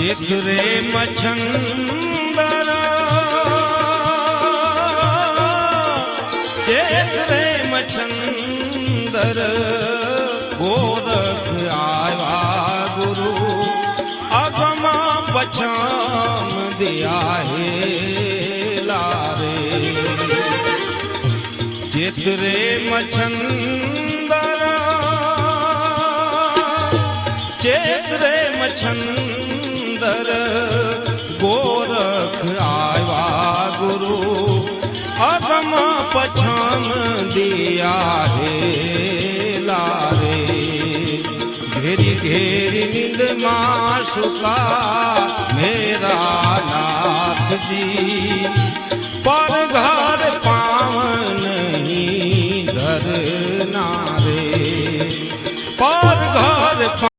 ચેત રે મચ્છંદર ચેત રે મચ્છંદર ગોરખ આવ્યા ગુરુ અગમા પછામ દિયા હે લારે ચેત રે મચ્છંદર ચેત રે મચ્છંદર ગોરખ આવ્યા ગુરુ અગમ પછામ દિયા હે લારે ઘેરી ઘેરી નીંદમાં સુકા મેરા નાથજી પર ઘર પાવન નહીં ધરનારે પર ઘર